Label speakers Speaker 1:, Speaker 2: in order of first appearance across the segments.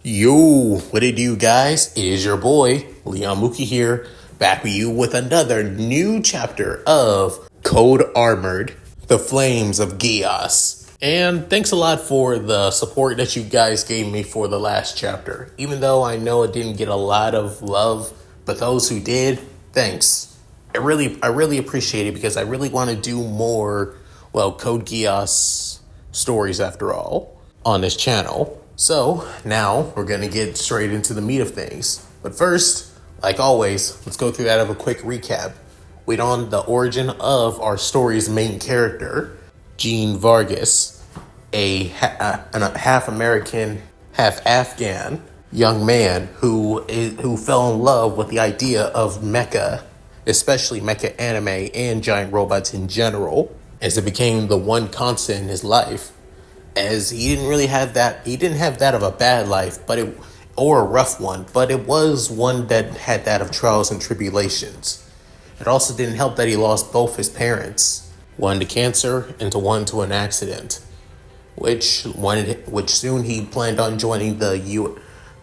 Speaker 1: Yo, what it do, guys? It is your boy, Leon Mookie here, back with you with another new chapter of Code Armored, The Flames of Geass. And thanks a lot for the support that you guys gave me for the last chapter. Even though I know it didn't get a lot of love, but those who did, thanks. I really appreciate it because I really want to do more, Code Geass stories after all, on this channel. So now we're going to get straight into the meat of things. But first, like always, let's go through that of a quick recap. Wait on the origin of our story's main character, Gene Vargas, a half American, half Afghan young man who fell in love with the idea of mecha, especially mecha anime and giant robots in general, as it became the one constant in his life. As he didn't have that of a bad life, or a rough one, but it was one that had that of trials and tribulations. It also didn't help that he lost both his parents, one to cancer and one to an accident, which soon he planned on joining the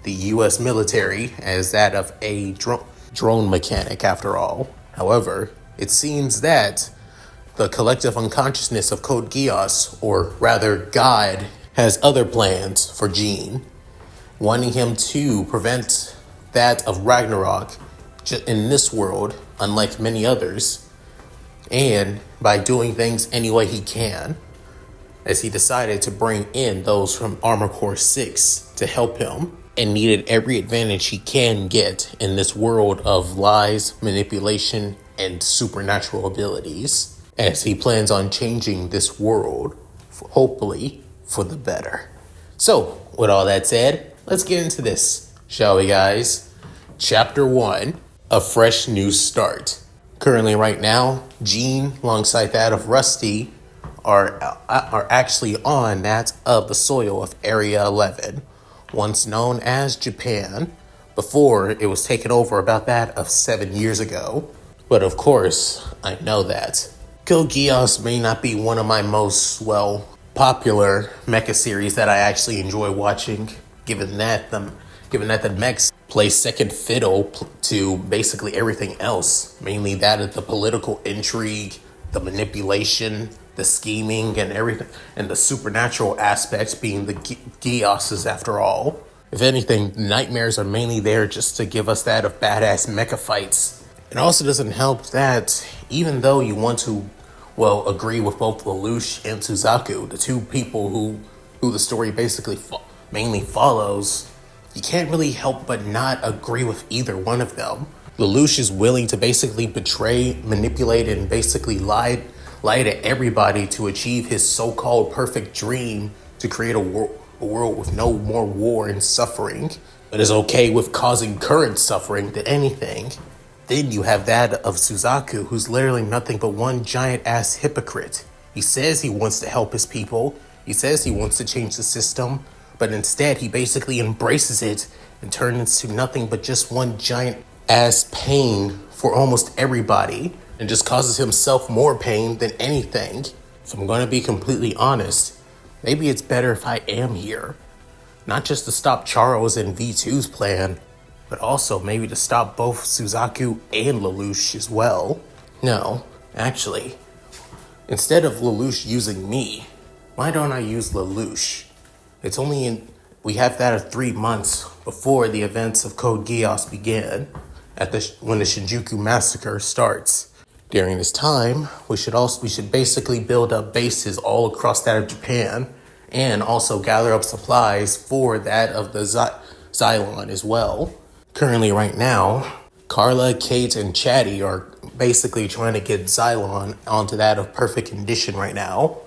Speaker 1: U.S. military as that of a drone mechanic after all. However, it seems that the collective unconsciousness of Code Geass, or rather God, has other plans for Gene, wanting him to prevent that of Ragnarok in this world, unlike many others, and by doing things any way he can, as he decided to bring in those from Armor Corps 6 to help him, and needed every advantage he can get in this world of lies, manipulation, and supernatural abilities, as he plans on changing this world, hopefully for the better. So, with all that said, let's get into this, shall we, guys? Chapter 1, A Fresh New Start. Currently, right now, Gene, alongside that of Rusty, are actually on that of the soil of Area 11, once known as Japan, before it was taken over about that of 7 years ago. But of course, I know that Code Geass may not be one of my most, popular mecha series that I actually enjoy watching, given that the mechs play second fiddle to basically everything else, mainly that of the political intrigue, the manipulation, the scheming, and everything, and the supernatural aspects being the Geasses after all. If anything, nightmares are mainly there just to give us that of badass mecha fights. It also doesn't help that even though you want to, agree with both Lelouch and Suzaku, the two people who the story basically mainly follows, you can't really help but not agree with either one of them. Lelouch is willing to basically betray, manipulate, and basically lie to everybody to achieve his so-called perfect dream to create a world with no more war and suffering, but is okay with causing current suffering to anything. Then you have that of Suzaku, who's literally nothing but one giant-ass hypocrite. He says he wants to help his people, he says he wants to change the system, but instead he basically embraces it and turns into nothing but just one giant-ass pain for almost everybody, and just causes himself more pain than anything. If I'm going to be completely honest, maybe it's better if I am here. Not just to stop Charles and V2's plan, but also maybe to stop both Suzaku and Lelouch as well. No, actually, instead of Lelouch using me, why don't I use Lelouch? We have that of 3 months before the events of Code Geass began, when the Shinjuku massacre starts. During this time, we should basically build up bases all across that of Japan, and also gather up supplies for that of the Xylon as well. Currently, right now, Carla, Kate, and Chatty are basically trying to get Xylon onto that of perfect condition right now.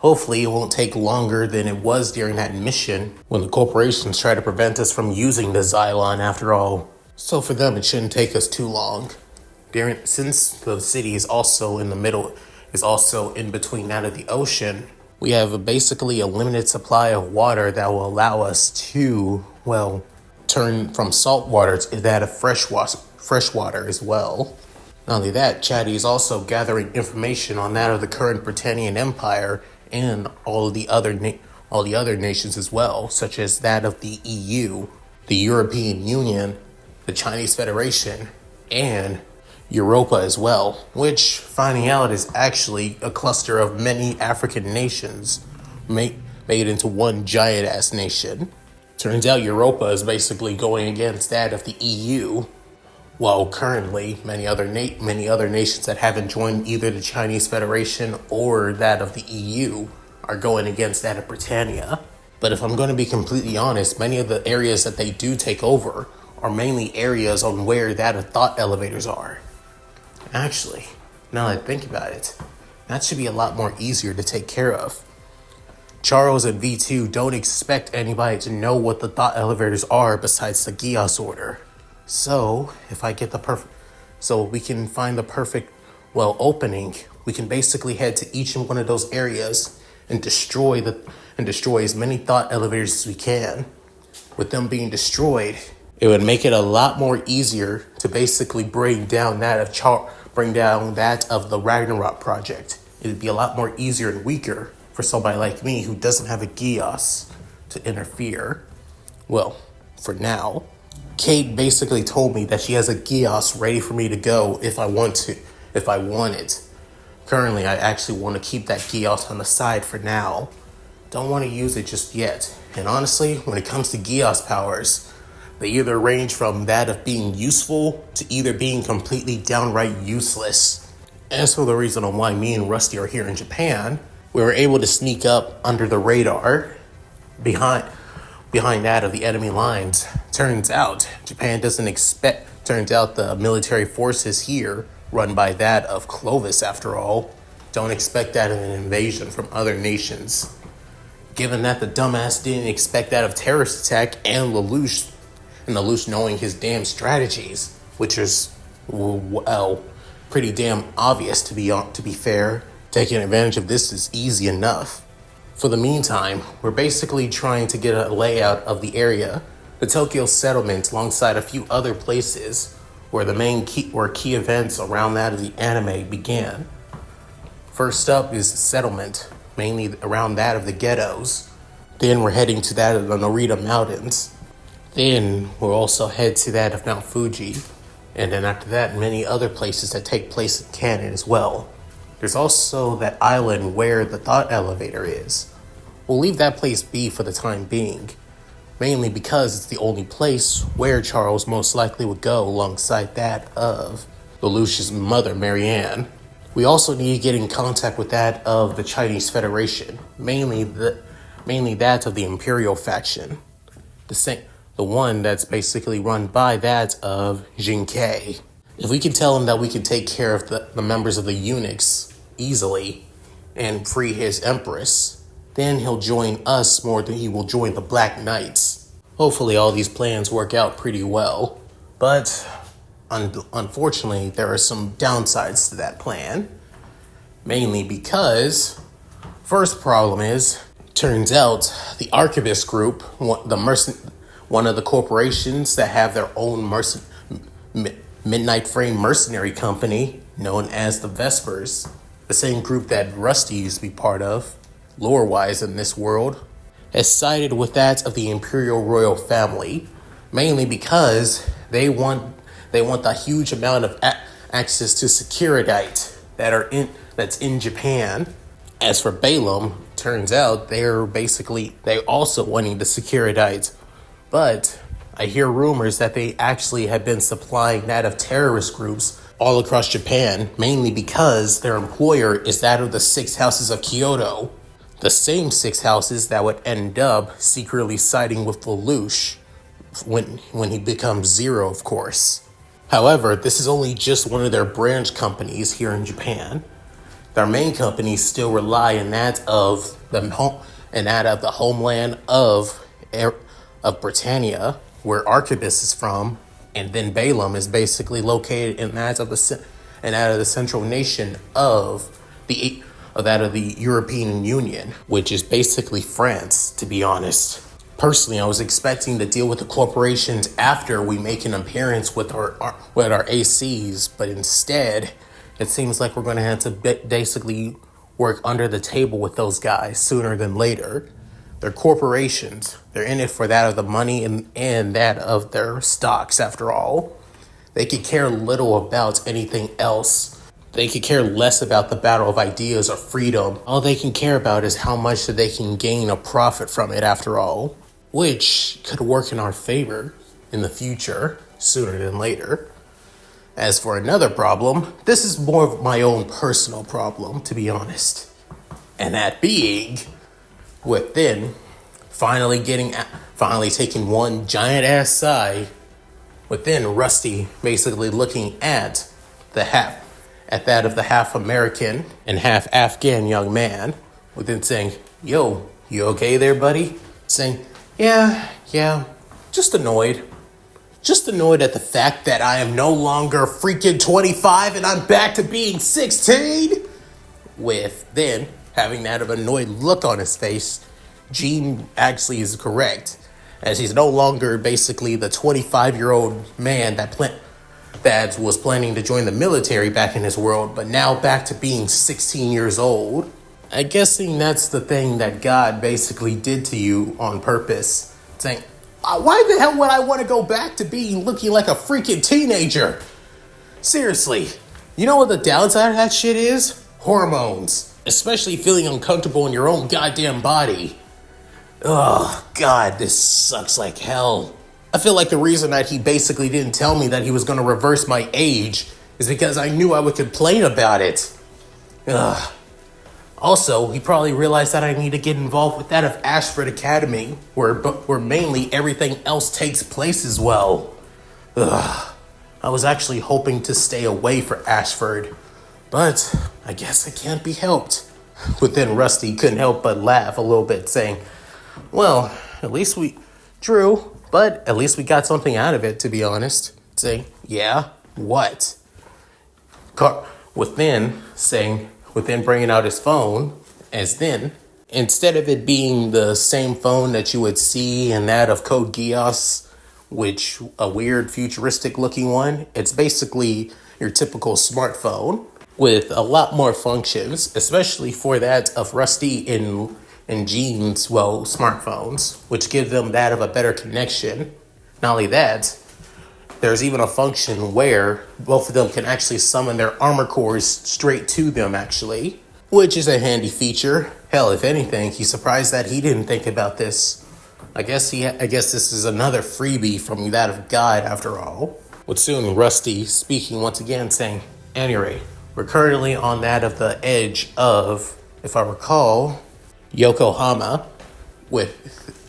Speaker 1: Hopefully, it won't take longer than it was during that mission when the corporations try to prevent us from using the Xylon after all. So for them, it shouldn't take us too long. Since the city is also in between that of the ocean, We have basically a limited supply of water that will allow us to, well, turn from salt water to that of fresh water as well. Not only that, Chatty is also gathering information on that of the current Britannian Empire and all the other nations as well, such as that of the EU, the European Union, the Chinese Federation, and Europa as well, which, finding out, is actually a cluster of many African nations made into one giant-ass nation. Turns out Europa is basically going against that of the EU, while currently many other nations that haven't joined either the Chinese Federation or that of the EU are going against that of Britannia. But if I'm going to be completely honest, many of the areas that they do take over are mainly areas on where that of thought elevators are. Actually, now that I think about it, that should be a lot more easier to take care of. Charles and V2 don't expect anybody to know what the thought elevators are besides the Geass order. So, if I get so we can find the perfect, opening, we can basically head to each one of those areas and destroy as many thought elevators as we can. With them being destroyed, it would make it a lot more easier to basically bring down that of the Ragnarok project. It would be a lot more easier and weaker for somebody like me who doesn't have a Geass to interfere. Well, for now, Kate basically told me that she has a Geass ready for me to go if I want it. Currently, I actually want to keep that Geass on the side for now. Don't want to use it just yet. And honestly, when it comes to Geass powers, they either range from that of being useful to either being completely downright useless. As for the reason on why me and Rusty are here in Japan, we were able to sneak up under the radar behind that of the enemy lines. Turns out the military forces here, run by that of Clovis after all, don't expect that in an invasion from other nations. Given that the dumbass didn't expect that of terrorist attack and Lelouch knowing his damn strategies, which is, pretty damn obvious to be fair. Taking advantage of this is easy enough. For the meantime, we're basically trying to get a layout of the area, the Tokyo settlement, alongside a few other places where key events around that of the anime began. First up is the settlement, mainly around that of the ghettos. Then we're heading to that of the Narita Mountains. Then we'll also head to that of Mount Fuji. And then after that, many other places that take place in canon as well. There's also that island where the thought elevator is. We'll leave that place be for the time being, mainly because it's the only place where Charles most likely would go alongside that of Lelouch's mother, Marianne. We also need to get in contact with that of the Chinese Federation, mainly that of the Imperial faction, the one that's basically run by that of Jinkei. If we can tell him that we can take care of the members of the eunuchs easily and free his empress, then he'll join us more than he will join the Black Knights. Hopefully all these plans work out pretty well, but unfortunately there are some downsides to that plan. Mainly because, first problem is, turns out the Archivist Group, one of the corporations that have their own Midnight Frame mercenary company known as the Vespers, the same group that Rusty used to be part of, lore-wise in this world, has sided with that of the Imperial Royal Family, mainly because they want the huge amount of access to Securidite that's in Japan. As for Balaam, turns out they also wanting the Securidite, but I hear rumors that they actually have been supplying that of terrorist groups all across Japan, mainly because their employer is that of the 6 houses of Kyoto, the same 6 houses that would end up secretly siding with Lelouch when he becomes Zero, of course. However, this is only just one of their branch companies here in Japan. Their main companies still rely on that of the homeland of Britannia, where Archibus is from, and then Balaam is basically located in that of the central nation of the of the European Union, which is basically France, to be honest. Personally, I was expecting to deal with the corporations after we make an appearance with our ACs, but instead, it seems like we're going to have to basically work under the table with those guys sooner than later. They're corporations. They're in it for that of the money and that of their stocks, after all. They could care little about anything else. They could care less about the battle of ideas or freedom. All they can care about is how much that they can gain a profit from it, after all, which could work in our favor in the future, sooner than later. As for another problem, this is more of my own personal problem, to be honest. And that being, within finally taking one giant ass sigh, within Rusty basically looking at that of the half American and half Afghan young man, within saying, "Yo, you okay there, buddy?" Saying, yeah, just annoyed. Just annoyed at the fact that I am no longer freaking 25 and I'm back to being 16. With then having that of annoyed look on his face, Gene actually is correct, as he's no longer basically the 25-year-old man that was planning to join the military back in his world, but now back to being 16 years old. I'm guessing that's the thing that God basically did to you on purpose, saying, why the hell would I want to go back to being looking like a freaking teenager? Seriously, you know what the downside of that shit is? Hormones. Especially feeling uncomfortable in your own goddamn body. Oh, God, this sucks like hell. I feel like the reason that he basically didn't tell me that he was going to reverse my age is because I knew I would complain about it. Ugh. Also, he probably realized that I need to get involved with that of Ashford Academy, where mainly everything else takes place as well. Ugh. I was actually hoping to stay away for Ashford, but I guess it can't be helped. But then Rusty couldn't help but laugh a little bit, saying, well, at least we got something out of it, to be honest. Saying, yeah, what? Within bringing out his phone, as then, instead of it being the same phone that you would see in that of Code Geass, which a weird futuristic looking one, it's basically your typical smartphone with a lot more functions, especially for that of Rusty and Gene's, smartphones, which give them that of a better connection. Not only that, there's even a function where both of them can actually summon their armor cores straight to them, actually, which is a handy feature. Hell, if anything, he's surprised that he didn't think about this. I guess this is another freebie from that of God, after all. With soon Rusty speaking once again, saying, anyway, we're currently on that of the edge of, if I recall, Yokohama,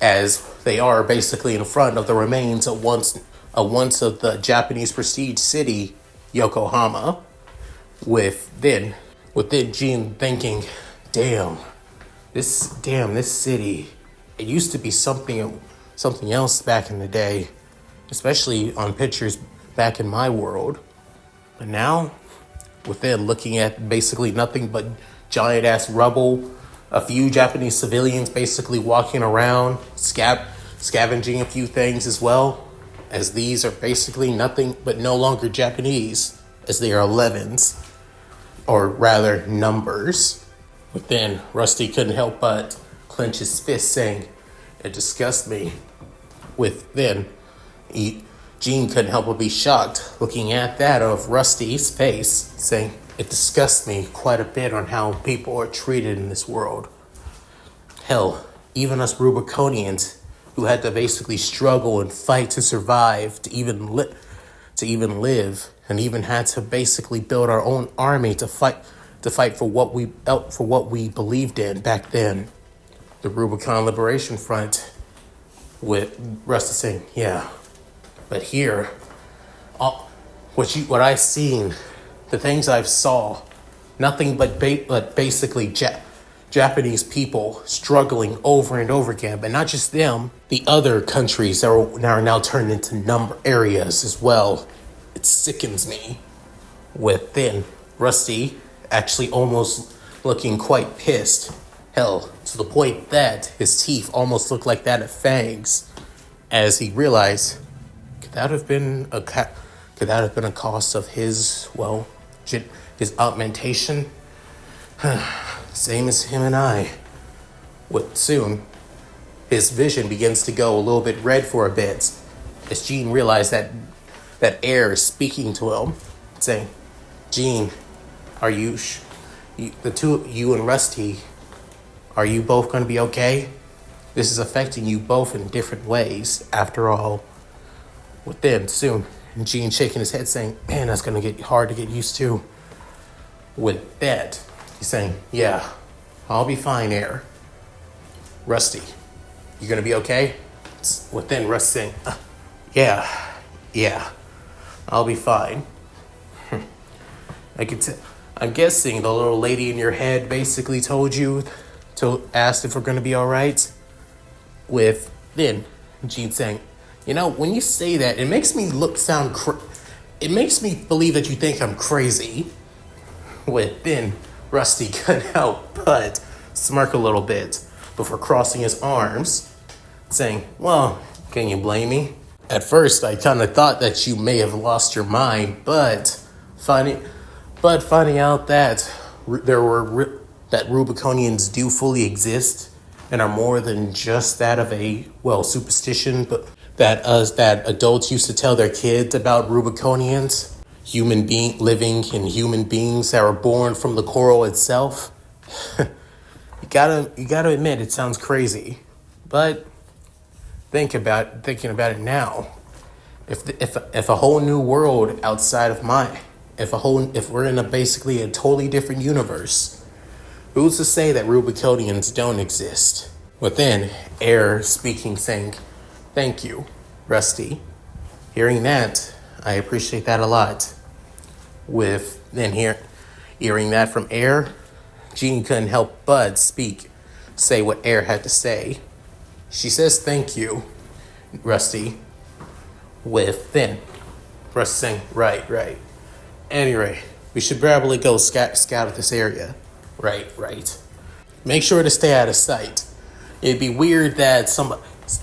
Speaker 1: as they are basically in front of the remains of once of the Japanese prestige city, Yokohama, with then Gene thinking, damn, this city, it used to be something else back in the day, especially on pictures back in my world. But now, within looking at basically nothing but giant ass rubble, a few Japanese civilians basically walking around, scavenging a few things as well, as these are basically nothing but no longer Japanese, as they are 11s, or rather numbers. But then Rusty couldn't help but clench his fist, saying, it disgusts me. Gene couldn't help but be shocked, looking at that of Rusty's face, saying, it disgusts me quite a bit on how people are treated in this world. Hell, even us Rubiconians, who had to basically struggle and fight to survive, to even live, and even had to basically build our own army to fight for what we believed in back then. The Rubicon Liberation Front, with Rusty saying, yeah, but here, what I've seen, the things I've saw, nothing but basically Japanese people struggling over and over again, but not just them, the other countries that are now turned into number areas as well. It sickens me. With then Rusty actually almost looking quite pissed. Hell, to the point that his teeth almost looked like that of fangs, as he realized, could that have been a cost of his, well, his augmentation? Same as him and I. What soon, his vision begins to go a little bit red for a bit, as Gene realized that air is speaking to him, saying, "Gene, are you the two, you and Rusty, are you both going to be okay? This is affecting you both in different ways, after all." Within soon, Gene shaking his head, saying, "Man, that's going to get hard to get used to." With that, he's saying, "Yeah, I'll be fine, Air. Rusty, you going to be okay?" Within, Rusty saying, yeah, I'll be fine." I'm guessing the little lady in your head basically told you to ask if we're going to be all right. With then Gene saying, when you say that, it makes me it makes me believe that you think I'm crazy." With then Rusty couldn't help but smirk a little bit before crossing his arms, saying, "Well, can you blame me? At first, I kind of thought that you may have lost your mind, but finding out that that Rubiconians do fully exist and are more than just that of a, well, superstition, but that adults used to tell their kids about Rubiconians, living in human beings that were born from the coral itself." You gotta admit, it sounds crazy, but thinking about it now, if a whole new world outside of mine, if we're in basically a totally different universe, who's to say that Rubiconians don't exist? Within, Air speaking, saying, "Thank you, Rusty." Hearing that, I appreciate that a lot. With then hearing that from Air, Gene couldn't help but say what Air had to say. She says, "Thank you, Rusty." With then Rusty saying, Right. Anyway, we should probably go scout this area. Right. Make sure to stay out of sight. It'd be weird that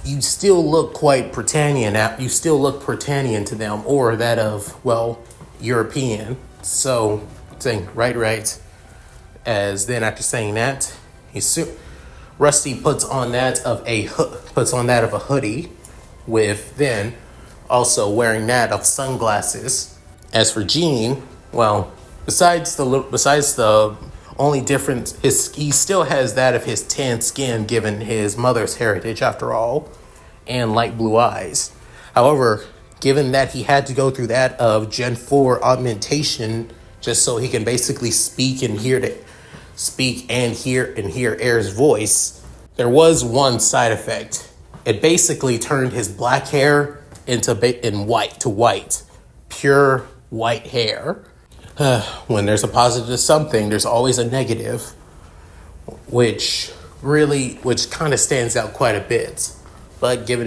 Speaker 1: you still look quite Britannian. You still look Britannian to them, or that of, well, European. So saying right. As then after saying that, Rusty puts on that of a hoodie, with then also wearing that of sunglasses. As for Gene, well, besides the only difference, he still has that of his tan skin, given his mother's heritage after all, and light blue eyes. However, given that he had to go through that of Gen 4 augmentation just so he can basically speak and hear Air's voice, there was one side effect. It basically turned his black hair into white, pure white hair. When there's a positive to something, there's always a negative, which kind of stands out quite a bit. But given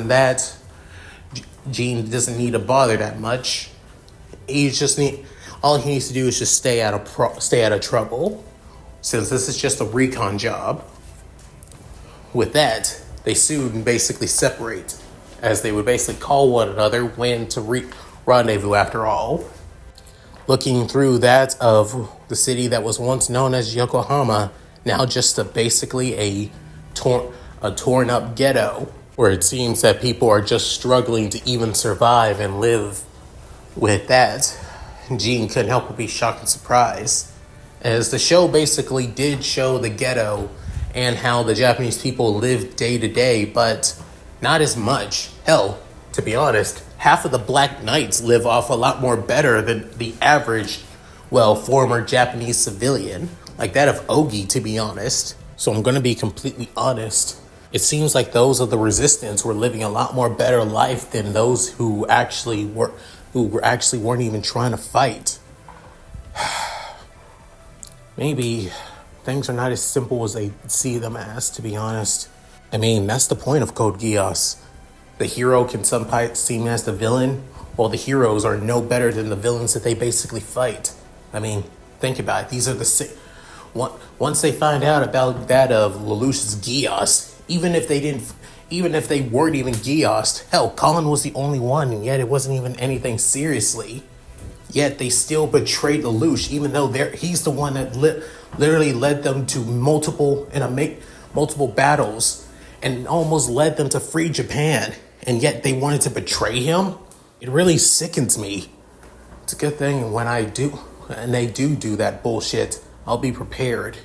Speaker 1: that Gene doesn't need to bother that much, all he needs to do is just stay out of trouble, since this is just a recon job. With that, they soon basically separate, as they would basically call one another when to rendezvous after all. Looking through that of the city that was once known as Yokohama, now just basically a torn up ghetto, where it seems that people are just struggling to even survive and live. With that, Gene couldn't help but be shocked and surprised, as the show basically did show the ghetto and how the Japanese people live day to day, but not as much. Hell, to be honest, half of the Black Knights live off a lot more better than the average, former Japanese civilian, like that of Ogi, to be honest. So I'm going to be completely honest. It seems like those of the resistance were living a lot more better life than those who actually weren't even trying to fight. Maybe things are not as simple as they see them as, to be honest. I mean, that's the point of Code Geass. The hero can sometimes seem as the villain, while the heroes are no better than the villains that they basically fight. I mean, think about it. These are the same. Once they find out about that of Lelouch's Geass, even if they weren't even Geass, hell, Colin was the only one, and yet it wasn't even anything seriously. Yet they still betrayed Lelouch, even though he's the one that literally led them to multiple battles, and almost led them to free Japan. And yet they wanted to betray him. It really sickens me. It's a good thing when they do that bullshit, I'll be prepared.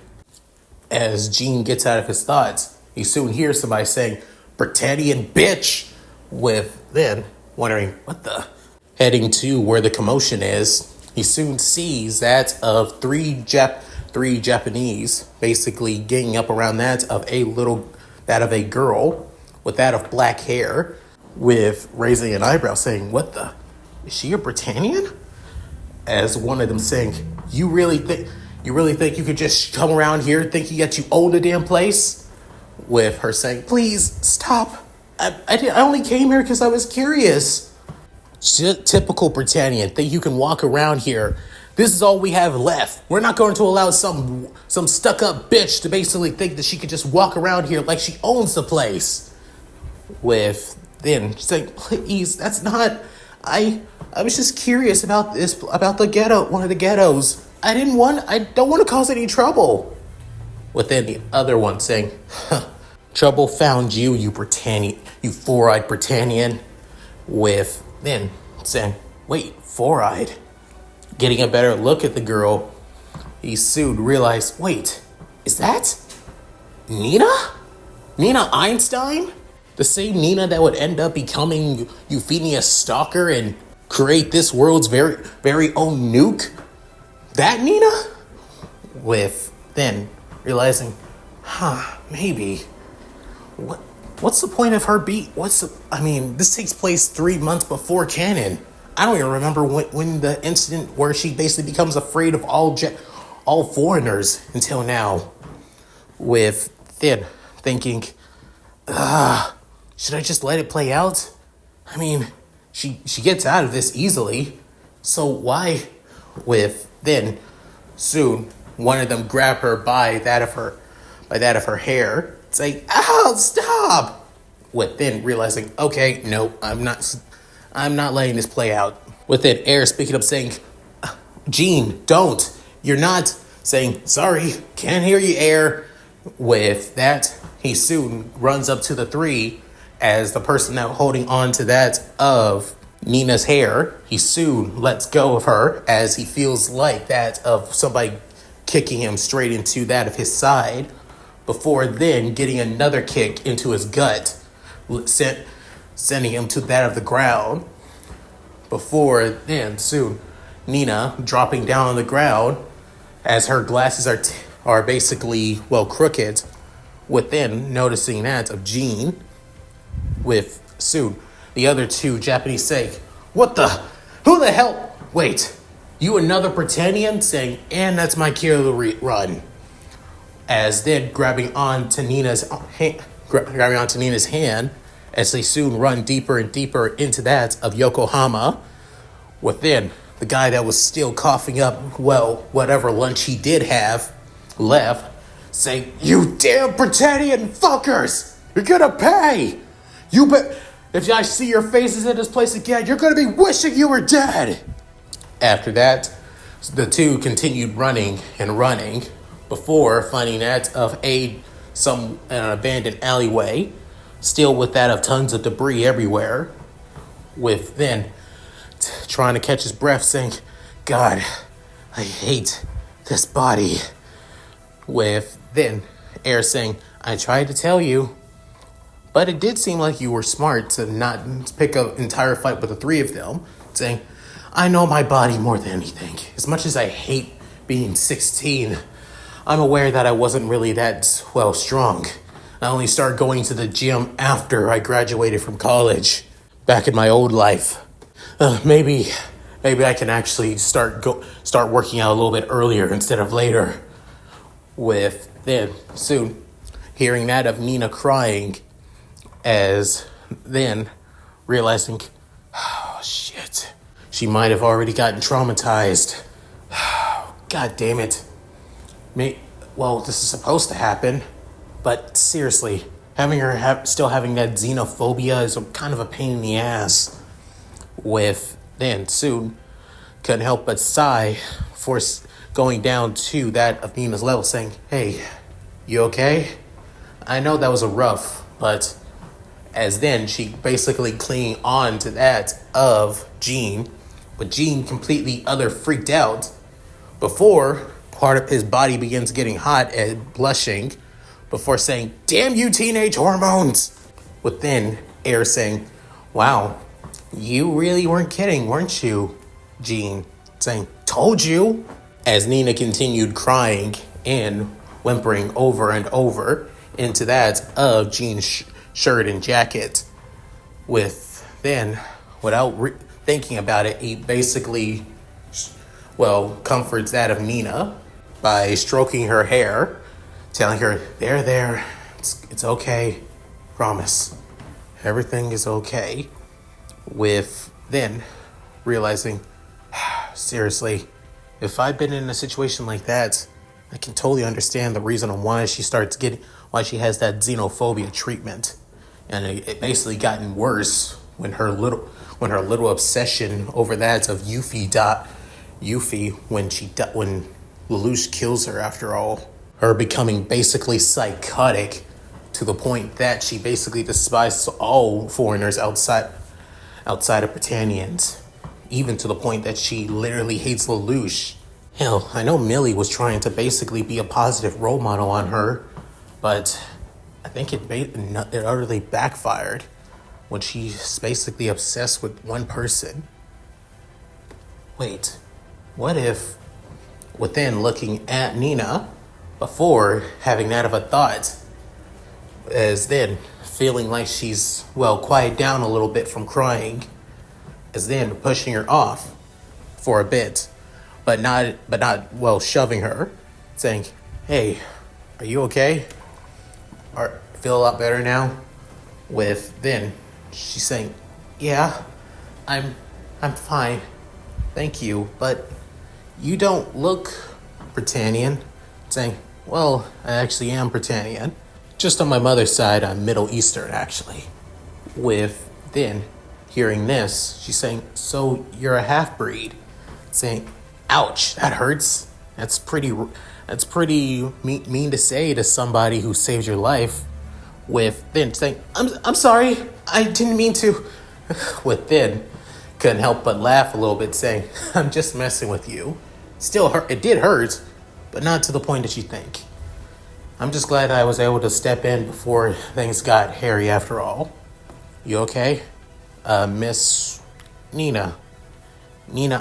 Speaker 1: As Gene gets out of his thoughts, he soon hears somebody saying, "Britannian bitch," with then wondering what the. Heading to where the commotion is, he soon sees that of three Japanese, basically ganging up around that of a girl with that of black hair, with raising an eyebrow, saying, "What the? Is she a Britannian?" As one of them saying, You really think you could just come around here thinking that you own the damn place?" With her saying, "Please stop. I only came here because I was curious." Typical Britannian. Think you can walk around here. This is all we have left. We're not going to allow some stuck-up bitch to basically think that she could just walk around here like she owns the place. With then saying, "Please, that's not. I was just curious about the ghetto, one of the ghettos. I don't want to cause any trouble." With then the other one saying, "Trouble found you, you Britannian, you four-eyed Britannian." With then saying, "Wait, four-eyed?" Getting a better look at the girl, he soon realized, wait, is that Nina? Nina Einstein? The same Nina that would end up becoming Euphemia's stalker and create this world's very, very own nuke? That Nina? With then realizing, maybe. What's the point of her this takes place 3 months before canon. I don't even remember when the incident where she basically becomes afraid of all foreigners until now. With then thinking, should I just let it play out? I mean, she gets out of this easily, so why? With then soon one of them grab her by that of her hair, say, "Ow, stop!" With then realizing, okay, no, I'm not letting this play out. With it, Air speaking up saying, "Gene, don't. You're not." Saying, "Sorry, can't hear you, Air." With that, he soon runs up to the three as the person now holding on to that of Nina's hair. He soon lets go of her as he feels like that of somebody kicking him straight into that of his side, before then getting another kick into his gut, sending him to that of the ground. Before then, soon, Nina dropping down on the ground as her glasses are basically, crooked, within noticing that of Gene. With soon, the other two Japanese saying, "Who the hell? Wait, you another Britannian?" Saying, "And that's my killer run." As then grabbing onto Nina's hand, as they soon run deeper and deeper into that of Yokohama. Within, the guy that was still coughing up, whatever lunch he did have left, saying, "You damn Britannian fuckers! You're gonna pay! You bet! If I see your faces in this place again, you're gonna be wishing you were dead!" After that, the two continued running and running before finding that of an abandoned alleyway, still with that of tons of debris everywhere. With then trying to catch his breath, saying, "God, I hate this body." With then Air saying, "I tried to tell you, but it did seem like you were smart to not pick an entire fight with the three of them." Saying, "I know my body more than anything. As much as I hate being 16, I'm aware that I wasn't really that, strong. I only started going to the gym after I graduated from college, back in my old life. Maybe I can actually start working out a little bit earlier instead of later." With then soon hearing that of Nina crying, as then realizing, oh shit, she might have already gotten traumatized. Oh God damn it. Well, this is supposed to happen, but seriously, having her still having that xenophobia is kind of a pain in the ass. With then soon couldn't help but sigh for going down to that of Nina's level, saying, "Hey, you okay? I know that was a rough, but..." As then she basically clinging on to that of Jean, but Jean completely other freaked out before part of his body begins getting hot and blushing before saying, "Damn you teenage hormones!" Within Air saying, "Wow, you really weren't kidding, weren't you?" Jean saying, "Told you." As Nina continued crying and whimpering over and over into that of Jean's shirt and jacket. With then, without thinking about it, he basically, comforts that of Nina by stroking her hair, telling her, there, it's okay, promise, everything is okay." With then realizing, seriously, if I'd been in a situation like that, I can totally understand the reason on why she has that xenophobia treatment. And it basically gotten worse when her little obsession over that of Yuffie when Lelouch kills her after all. Her becoming basically psychotic to the point that she basically despises all foreigners outside of Britannians. Even to the point that she literally hates Lelouch. Hell, I know Millie was trying to basically be a positive role model on her, but I think it utterly backfired when she's basically obsessed with one person. Wait, what if, within looking at Nina, before having that of a thought, as then feeling like she's, quiet down a little bit from crying, as then pushing her off for a bit, but not, shoving her, saying, "Hey, are you okay? Or feel a lot better now?" With then she's saying, "Yeah, I'm fine, thank you, but you don't look Britannian." Saying, "Well, I actually am Britannian. Just on my mother's side, I'm Middle Eastern, actually." With then hearing this, she's saying, "So you're a half-breed?" Saying, "Ouch, that hurts. That's pretty mean to say to somebody who saved your life." With then saying, I'm sorry, I didn't mean to." With then couldn't help but laugh a little bit, saying, "I'm just messing with you. Still hurt. It did hurt, but not to the point that you think. I'm just glad I was able to step in before things got hairy after all. You okay? Miss Nina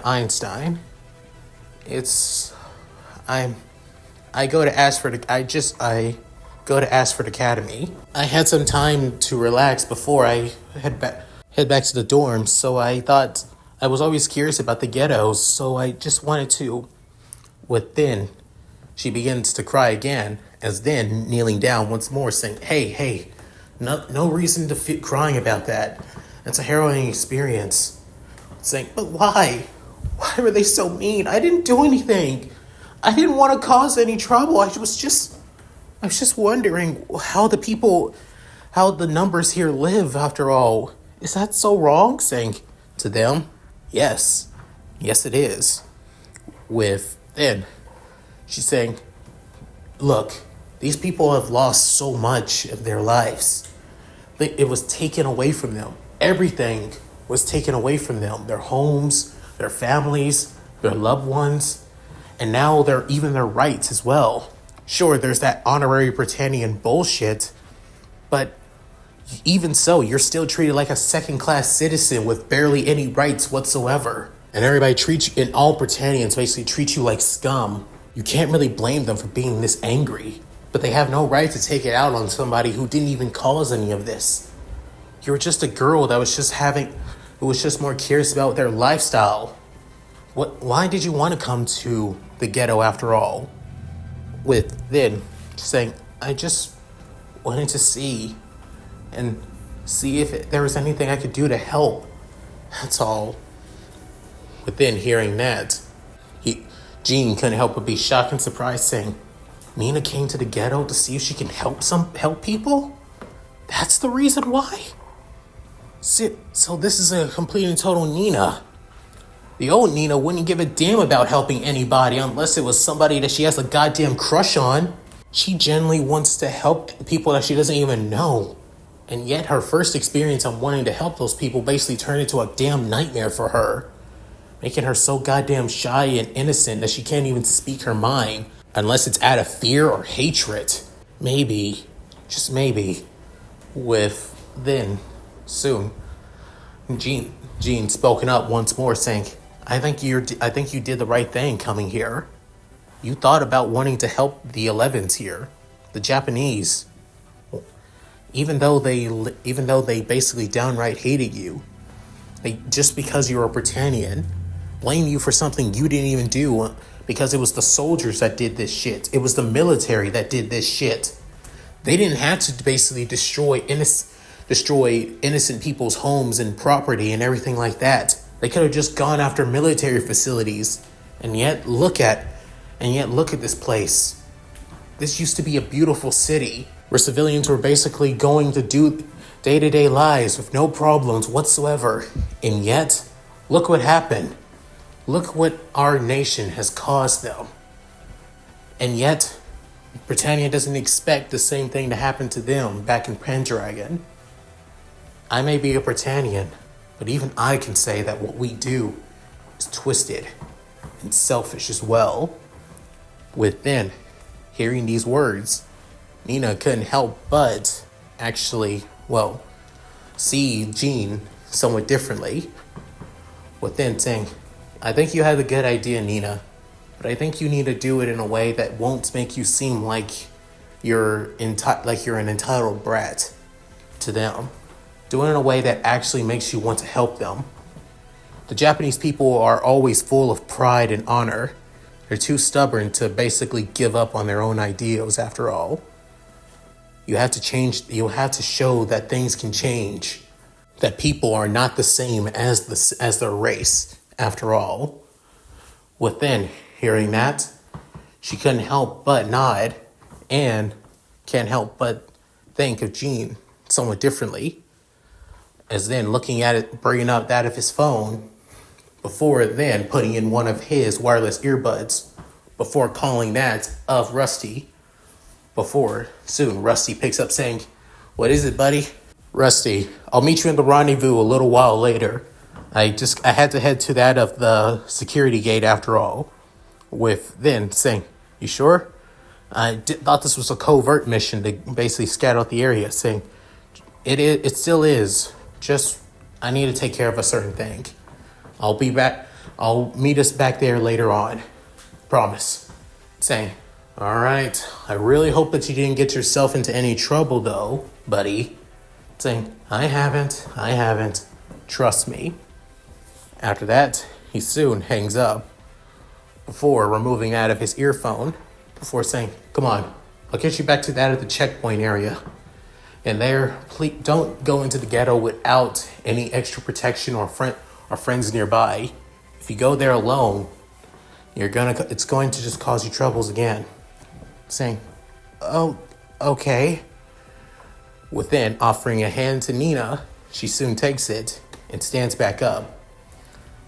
Speaker 1: Einstein. I go to Ashford Academy. I had some time to relax before I head back to the dorms, so I thought I was always curious about the ghettos, so I just wanted to." With then, she begins to cry again, as then kneeling down once more, saying, Hey, no reason to feel crying about that. That's a harrowing experience." Saying, "But why? Why were they so mean? I didn't do anything. I didn't want to cause any trouble. I was just wondering how the numbers here live after all. Is that so wrong?" Saying to them, Yes it is." With then, she's saying, "Look, these people have lost so much of their lives. It was taken away from them. Everything was taken away from them. Their homes, their families, their loved ones, and now even their rights as well. Sure, there's that honorary Britannian bullshit, but even so, you're still treated like a second-class citizen with barely any rights whatsoever. And all Britannians basically treat you like scum. You can't really blame them for being this angry, but they have no right to take it out on somebody who didn't even cause any of this. You were just a girl who was just more curious about their lifestyle. Why did you want to come to the ghetto after all?" With then saying, "I just wanted to see if there was anything I could do to help. That's all." Within hearing that, Jean couldn't help but be shocked and surprised, saying, Nina came to the ghetto to see if she can help people? That's the reason why? So this is a complete and total Nina. The old Nina wouldn't give a damn about helping anybody unless it was somebody that she has a goddamn crush on. She genuinely wants to help people that she doesn't even know. And yet her first experience on wanting to help those people basically turned into a damn nightmare for her, making her so goddamn shy and innocent that she can't even speak her mind unless it's out of fear or hatred. Maybe, just maybe, soon, Jean spoken up once more, saying, I think you did the right thing coming here. You thought about wanting to help the 11s here, the Japanese. Even though they basically downright hated you, just because you're a Britannian, blame you for something you didn't even do, because it was the soldiers that did this shit. It was the military that did this shit. They didn't have to basically destroy innocent people's homes and property and everything like that. They could have just gone after military facilities. And yet look at this place. This used to be a beautiful city where civilians were basically going to do day-to-day lives with no problems whatsoever. And yet, look what happened. Look what our nation has caused them. And yet, Britannia doesn't expect the same thing to happen to them back in Pendragon. I may be a Britannian, but even I can say that what we do is twisted and selfish as well. Within hearing these words, Nina couldn't help but see Jean somewhat differently. Within saying, I think you had a good idea, Nina, but I think you need to do it in a way that won't make you seem like you're an entitled brat to them. Do it in a way that actually makes you want to help them. The Japanese people are always full of pride and honor. They're too stubborn to basically give up on their own ideals after all. You have to show that things can change. That people are not the same as their race after all. Within hearing that, she couldn't help but nod and can't help but think of Jean somewhat differently. As then looking at it, bringing up that of his phone, before then putting in one of his wireless earbuds, before calling that of Rusty. Before soon Rusty picks up saying, what is it, buddy? Rusty, I'll meet you in the rendezvous a little while later. I had to head to that of the security gate after all. With then saying, you sure? I thought this was a covert mission to basically scout out the area, saying, it still is. Just, I need to take care of a certain thing. I'll be back. I'll meet us back there later on. Promise. Saying, all right. I really hope that you didn't get yourself into any trouble though, buddy. Saying, I haven't. Trust me. After that, he soon hangs up before removing out of his earphone, before saying, come on, I'll get you back to that at the checkpoint area. And there, please don't go into the ghetto without any extra protection or friends nearby. If you go there alone, it's going to just cause you troubles again. Saying, oh, okay. Within offering a hand to Nina, she soon takes it and stands back up.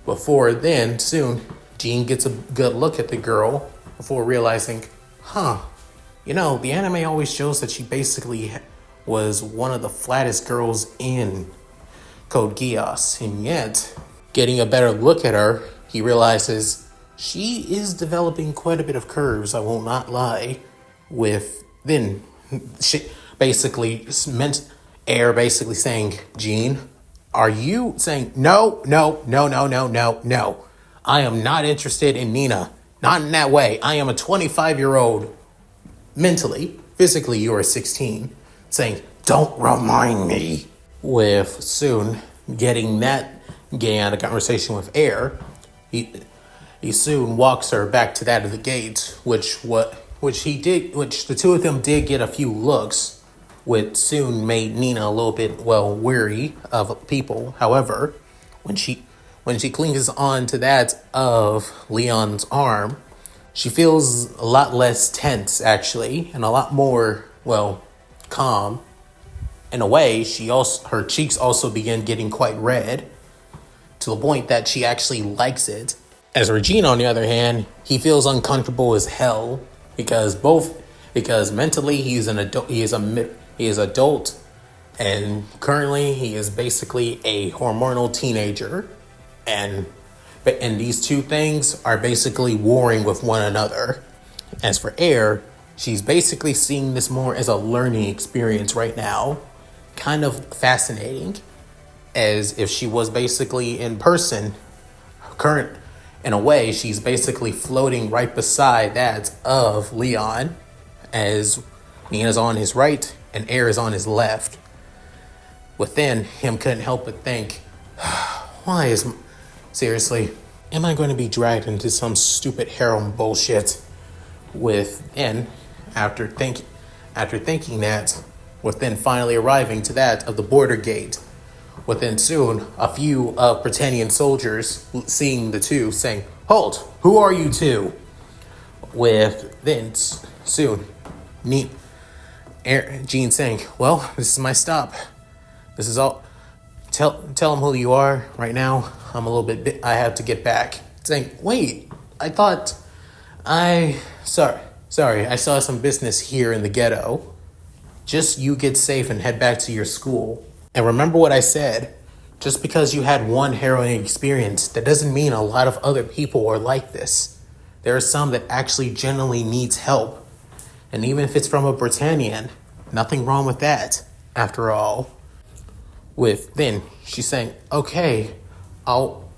Speaker 1: Before then, soon, Jean gets a good look at the girl before realizing, the anime always shows that she basically was one of the flattest girls in Code Geass, and yet, getting a better look at her, he realizes she is developing quite a bit of curves, I will not lie, with then she basically meant Air basically saying, Jean, are you saying, no, I am not interested in Nina, not in that way, I am a 25-year-old, mentally, physically you are 16, saying, don't remind me. With soon getting that getting out of conversation with Air, he soon walks her back to that of the gate, which the two of them did get a few looks, which soon made Nina a little bit weary of people. However, when she clings on to that of Leon's arm, she feels a lot less tense, actually, and a lot more, well, calm. In a way, her cheeks also begin getting quite red, to the point that she actually likes it. As Regina, on the other hand, he feels uncomfortable as hell because mentally he's an adult. He is adult, and currently he is basically a hormonal teenager, and these two things are basically warring with one another. As for Air, she's basically seeing this more as a learning experience right now, kind of fascinating, as if she was basically in person. In a way, she's basically floating right beside that of Leon, as Nina's on his right and Air is on his left. Within him, couldn't help but think, seriously, am I going to be dragged into some stupid harem bullshit? After thinking that, within finally arriving to that of the border gate. Within soon, a few of Britannian soldiers seeing the two saying, "Halt! Who are you two?" Within soon, Jean saying, "Well, this is my stop. This is all. Tell them who you are right now. I'm a little bit. I have to get back." Saying, "Wait, sorry. I saw some business here in the ghetto. Just you get safe and head back to your school. And remember what I said. Just because you had one harrowing experience, that doesn't mean a lot of other people are like this. There are some that actually genuinely needs help. And even if it's from a Britannian, nothing wrong with that, after all." Then she's saying, "Okay, I'll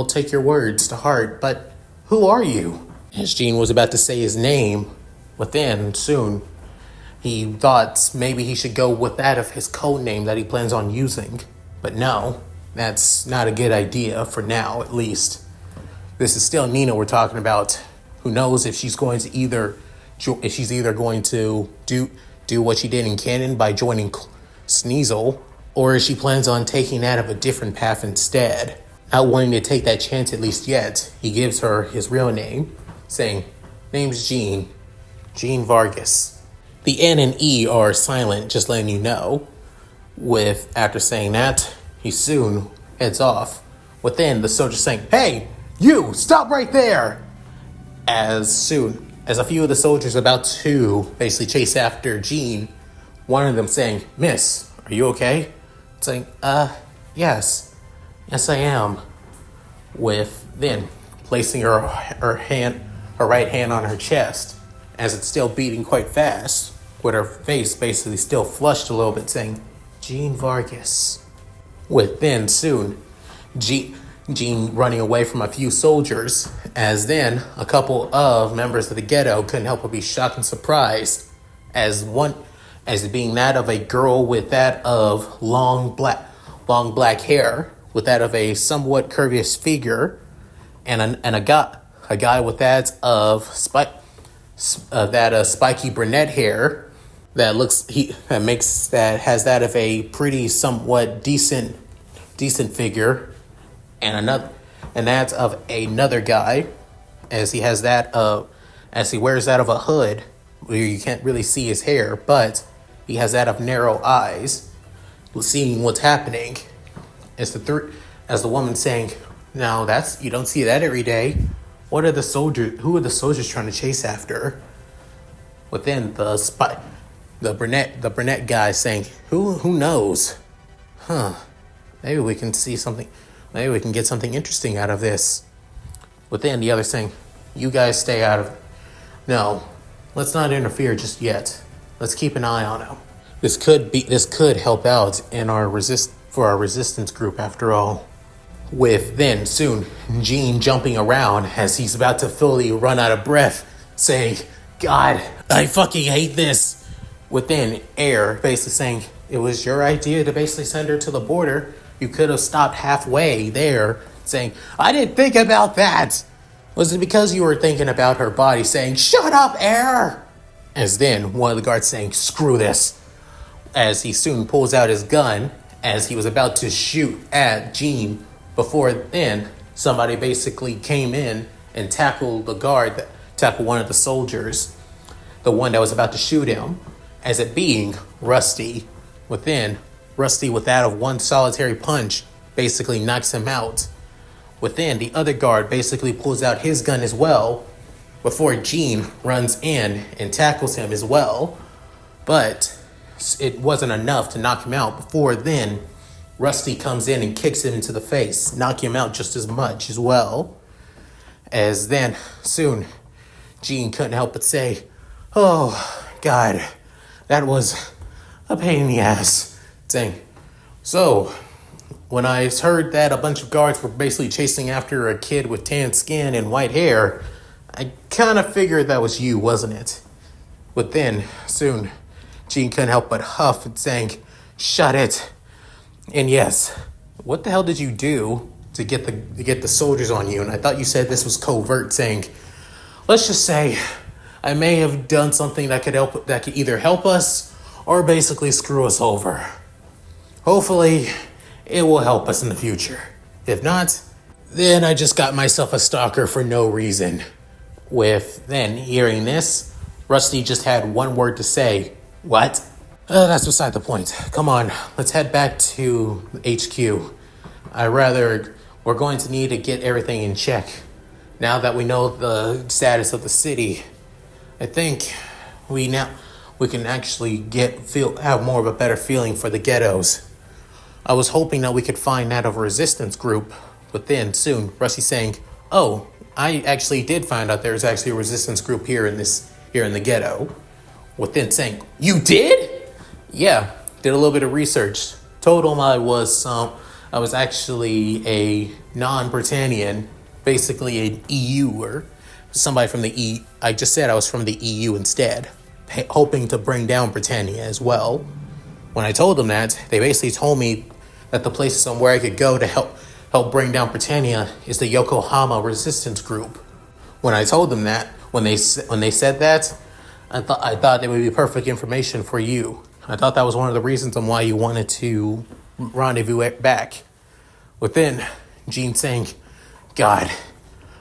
Speaker 1: take your words to heart, but who are you?" As Jean was about to say his name, within soon, he thought maybe he should go with that of his code name that he plans on using. But no, that's not a good idea, for now at least. This is still Nina we're talking about. Who knows if she's going to either going to do what she did in canon by joining Sneasel, or if she plans on taking that of a different path instead. Not wanting to take that chance at least yet, he gives her his real name, saying, "Name's Jean Vargas." The N and E are silent, just letting you know. After saying that, he soon heads off. Within, the soldier saying, "Hey, you, stop right there!" As soon as a few of the soldiers about to basically chase after Jean, one of them saying, "Miss, are you okay?" Saying, yes I am." Then placing her right hand on her chest, as it's still beating quite fast, with her face basically still flushed a little bit, saying, "Jean Vargas." Then soon, Jean running away from a few soldiers, as then a couple of members of the ghetto couldn't help but be shocked and surprised, as it being that of a girl with that of long black hair, with that of a somewhat curvious figure, and a guy with that of spiky brunette hair that has that of a pretty somewhat decent figure, and that's of another guy, as he wears that of a hood where you can't really see his hair, but he has that of narrow eyes, seeing what's happening. As the woman saying, "No, you don't see that every day. Who are the soldiers trying to chase after?" Within, the brunette guy saying, Who knows? Maybe we can see something. Maybe we can get something interesting out of this." Within, the other saying, "You guys stay out of it. No, let's not interfere just yet. Let's keep an eye on him. This could help out for our resistance group after all." Then soon, Jean jumping around as he's about to fully run out of breath, saying, "God, I fucking hate this." Within, Air basically saying, "It was your idea to basically send her to the border. You could have stopped halfway there," saying, "I didn't think about that." Was it because you were thinking about her body?" Saying, "Shut up, Air!" As then, one of the guards saying, "Screw this," as he soon pulls out his gun, as he was about to shoot at Jean. Before then, somebody basically came in and tackled tackle one of the soldiers, the one that was about to shoot him, as it being Rusty. Rusty, with that of one solitary punch, basically knocks him out. Within, the other guard basically pulls out his gun as well, before Gene runs in and tackles him as well. But it wasn't enough to knock him out. Before then, Rusty comes in and kicks him into the face, knocking him out just as much as well. As then, soon, Gene couldn't help but say, "Oh, God, that was a pain in the ass." Saying, so, when I heard that a bunch of guards were basically chasing after a kid with tan skin and white hair, I kind of figured that was you, wasn't it? But then, soon, Gene couldn't help but huff and saying, "Shut it." And yes, what the hell did you do to get the soldiers on you? And I thought you said this was covert, saying, let's just say I may have done something that could either help us or basically screw us over. Hopefully, it will help us in the future. If not, then I just got myself a stalker for no reason. With then hearing this, Rusty just had one word to say. What? That's beside the point. Come on, let's head back to HQ. We're going to need to get everything in check. Now that we know the status of the city, I think we can actually have more of a better feeling for the ghettos. I was hoping that we could find that of a resistance group, but then soon, Rusty saying, "Oh, I actually did find out there's actually a resistance group here in the ghetto." With then saying, "You did?" Yeah, did a little bit of research. Told him I was actually a non-Britannian, basically an EU-er, somebody from the E. I just said I was from the EU instead, hoping to bring down Britannia as well. When I told them that, they basically told me that the place somewhere I could go to help bring down Britannia is the Yokohama Resistance Group. When I told them that, when they said that, I thought it would be perfect information for you. I thought that was one of the reasons on why you wanted to rendezvous back. Within, Gene saying, "God,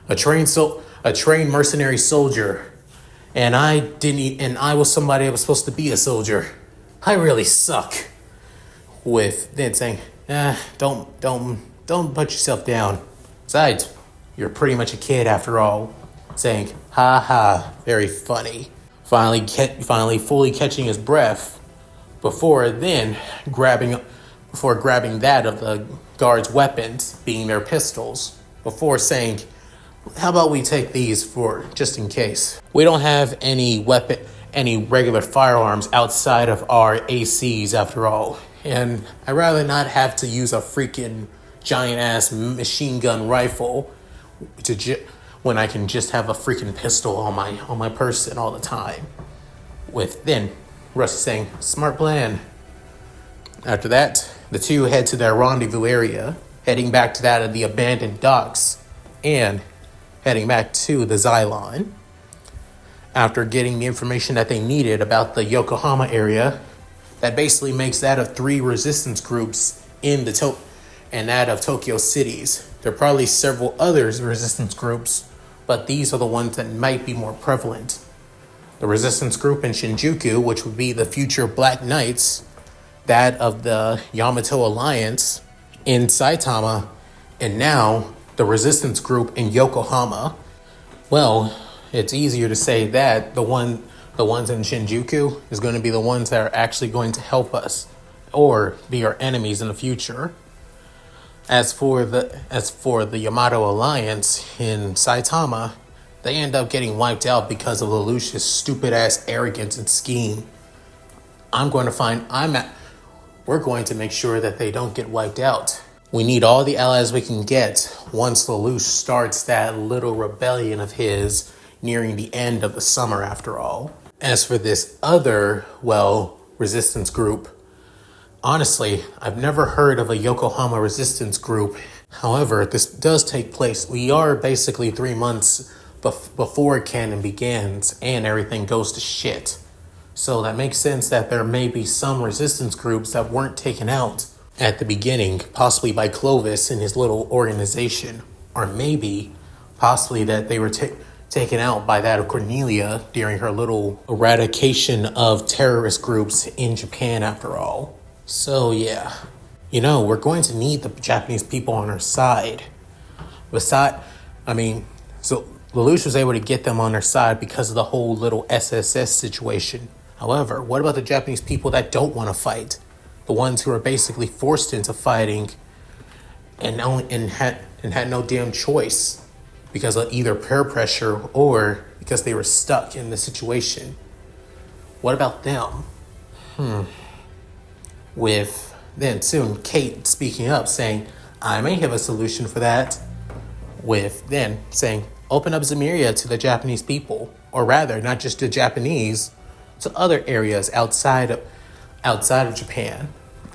Speaker 1: a trained mercenary soldier, and I was somebody that was supposed to be a soldier. I really suck." With then saying, don't put yourself down. Besides, you're pretty much a kid after all. Saying, "Ha ha, very funny." Finally fully catching his breath before grabbing that of the guards' weapons, being their pistols, before saying, "How about we take these for just in case? We don't have any regular firearms outside of our ACs after all. And I'd rather not have to use a freaking giant-ass machine gun rifle when I can just have a freaking pistol on my person all the time." With then Rusty saying, "Smart plan." After that, the two head to their rendezvous area, heading back to that of the abandoned docks, and heading back to the Xylon. After getting the information that they needed about the Yokohama area, that basically makes that of 3 resistance groups in and that of Tokyo cities. There are probably several other resistance groups, but these are the ones that might be more prevalent. The resistance group in Shinjuku, which would be the future Black Knights, that of the Yamato Alliance in Saitama, and now the resistance group in Yokohama. Well, it's easier to say that the ones in Shinjuku is going to be the ones that are actually going to help us or be our enemies in the future. As for the Yamato Alliance in Saitama, they end up getting wiped out because of Lelouch's stupid ass arrogance and scheme. We're going to make sure that they don't get wiped out. We need all the allies we can get once Lelouch starts that little rebellion of his nearing the end of the summer after all. As for this other, resistance group, honestly, I've never heard of a Yokohama resistance group. However, this does take place. We are basically 3 months before canon begins and everything goes to shit. So that makes sense that there may be some resistance groups that weren't taken out at the beginning, possibly by Clovis and his little organization. Or maybe, possibly that they were taken out by that of Cornelia during her little eradication of terrorist groups in Japan, after all. So, yeah. We're going to need the Japanese people on our side. So Lelouch was able to get them on their side because of the whole little SSS situation. However, what about the Japanese people that don't want to fight? The ones who are basically forced into fighting and had no damn choice because of either peer pressure or because they were stuck in the situation. What about them? With then soon Kate speaking up saying, I may have a solution for that. With then saying, open up Zemuria to the Japanese people, or rather, not just the Japanese, to other areas outside of Japan.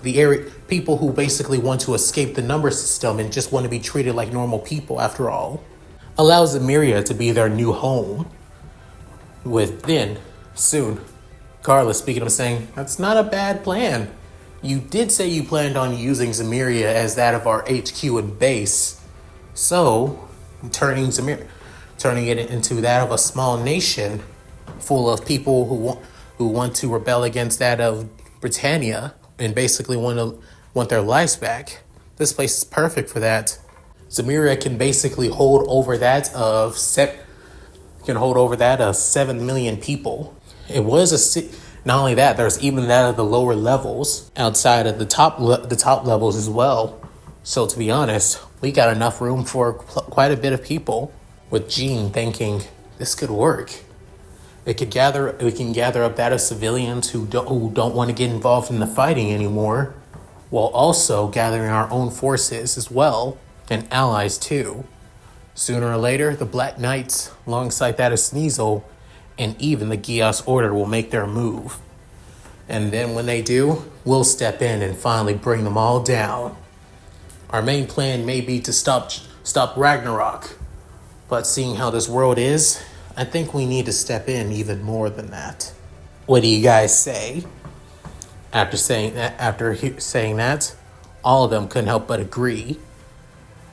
Speaker 1: The area people who basically want to escape the number system and just want to be treated like normal people after all. Allow Zemuria to be their new home. With then soon Carla speaking up saying, that's not a bad plan. You did say you planned on using Zemuria as that of our HQ and base. So, turning it into that of a small nation full of people who want to rebel against that of Britannia and basically want their lives back. This place is perfect for that. Zemuria can basically hold over that of 7 million people. It was a city. Not only that, there's even that of the lower levels outside of the top levels as well. So to be honest, we got enough room for quite a bit of people. With Jean thinking this could work, we can gather up that of civilians who don't want to get involved in the fighting anymore, while also gathering our own forces as well and allies too. Sooner or later, the Black Knights, alongside that of Sneasel, and even the Geass Order will make their move. And then when they do, we'll step in and finally bring them all down. Our main plan may be to stop Ragnarok, but seeing how this world is, I think we need to step in even more than that. What do you guys say? After saying that, all of them couldn't help but agree.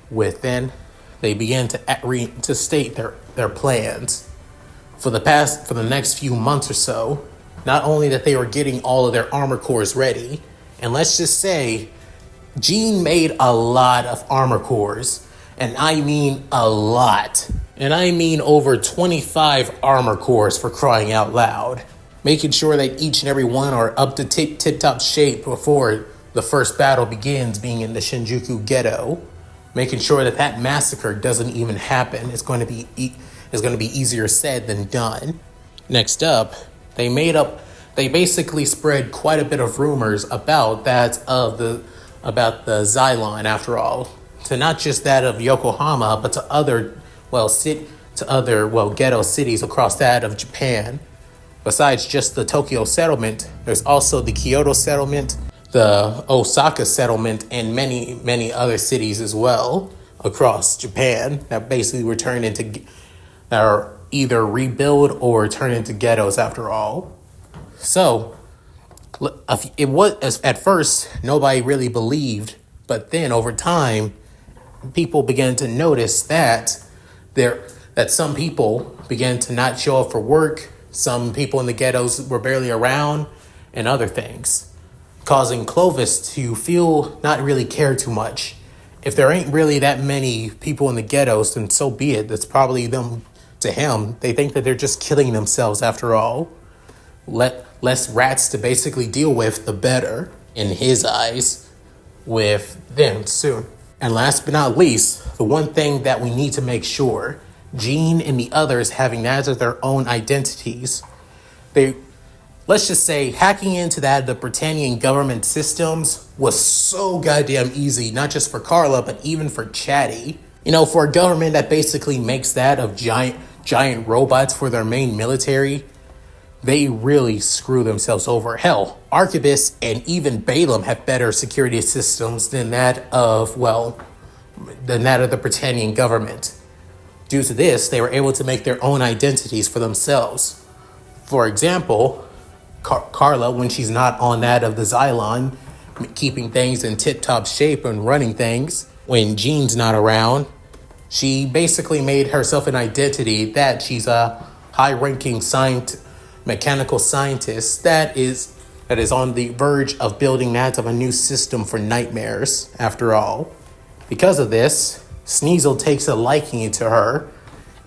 Speaker 1: Then they began to state their plans. For the next few months or so, not only that they were getting all of their armor cores ready, and let's just say, Jean made a lot of armor cores, and I mean a lot. And I mean over 25 armor cores, for crying out loud. Making sure that each and every one are up to tip-top shape before the first battle begins, being in the Shinjuku ghetto. Making sure that massacre doesn't even happen. It's going to be easier said than done. Next up, they basically spread quite a bit of rumors about the Xylon, after all, to not just that of Yokohama, but to other ghetto cities across that of Japan. Besides just the Tokyo settlement, there's also the Kyoto settlement, the Osaka settlement, and many, many other cities as well across Japan that basically were turned into, that are either rebuilt or turned into ghettos after all. So, it was, at first, nobody really believed, but then over time, people began to notice that some people began to not show up for work, some people in the ghettos were barely around, and other things, causing Clovis to feel not really care too much. If there ain't really that many people in the ghettos, then so be it. That's probably them to him. They think that they're just killing themselves after all. Less rats to basically deal with, the better, in his eyes, with them soon. And last but not least, the one thing that we need to make sure, Jean and the others having that as their own identities, let's just say hacking into that the Britannian government systems was so goddamn easy, not just for Carla, but even for Chatty. For a government that basically makes that of giant robots for their main military, they really screw themselves over. Hell, Arquebus and even Balaam have better security systems than that of the Britannian government. Due to this, they were able to make their own identities for themselves. For example, Carla, when she's not on that of the Xylon, keeping things in tip-top shape and running things, when Jean's not around, She basically made herself an identity that she's a high-ranking mechanical scientist that is on the verge of building that of a new system for nightmares, after all. Because of this, Sneasel takes a liking to her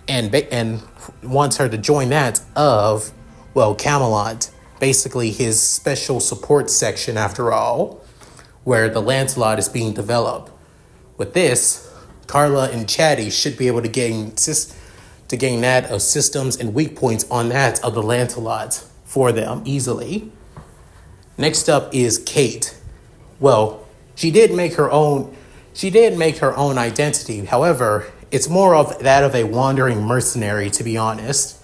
Speaker 1: and wants her to join that of, well, Camelot, basically his special support section, after all, where the Lancelot is being developed. With this, Carla and Chatty should be able to gain that of systems and weak points on that of the Lancelot for them easily. Next up is Kate. Well, she did make her own identity. However, it's more of that of a wandering mercenary, to be honest.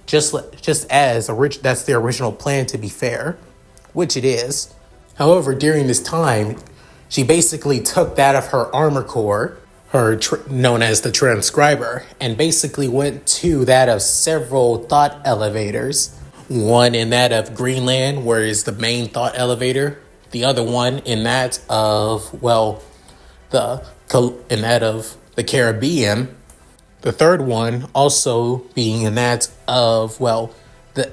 Speaker 1: Just as that's the original plan, to be fair, which it is. However, during this time, she basically took that of her armor core, known as the transcriber, and basically went to that of several thought elevators. One in that of Greenland, where is the main thought elevator. The other one in that of, well, the Caribbean. The third one also being in that of, well,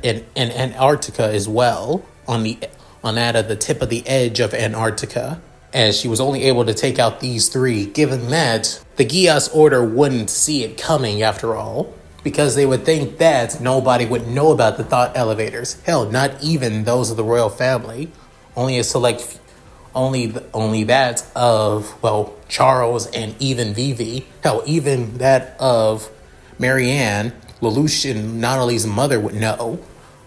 Speaker 1: in Antarctica as well, on that of the tip of the edge of Antarctica. As she was only able to take out these three, given that the Geass Order wouldn't see it coming, after all, because they would think that nobody would know about the thought elevators. Hell, not even those of the royal family. Only that of, well, Charles and even Vivi. Hell, even that of Marianne, Lelouch and Natalie's mother would know,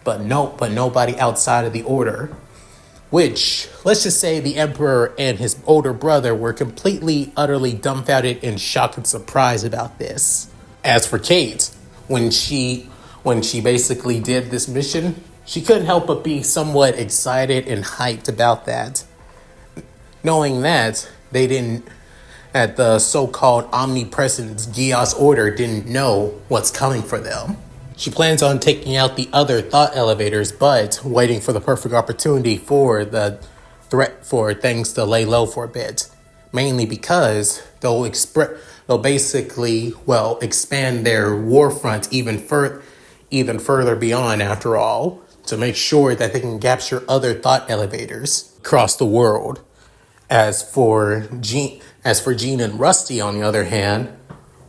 Speaker 1: but nobody outside of the Order. Which, let's just say the Emperor and his older brother were completely, utterly dumbfounded and shocked and surprised about this. As for Kate, when she basically did this mission, she couldn't help but be somewhat excited and hyped about that. Knowing that that the so-called omnipresent Geass Order didn't know what's coming for them. She plans on taking out the other thought elevators, but waiting for the perfect opportunity for things to lay low for a bit. Mainly because they'll basically, well, expand their war front even further beyond, after all, to make sure that they can capture other thought elevators across the world. As for Jean and Rusty, on the other hand,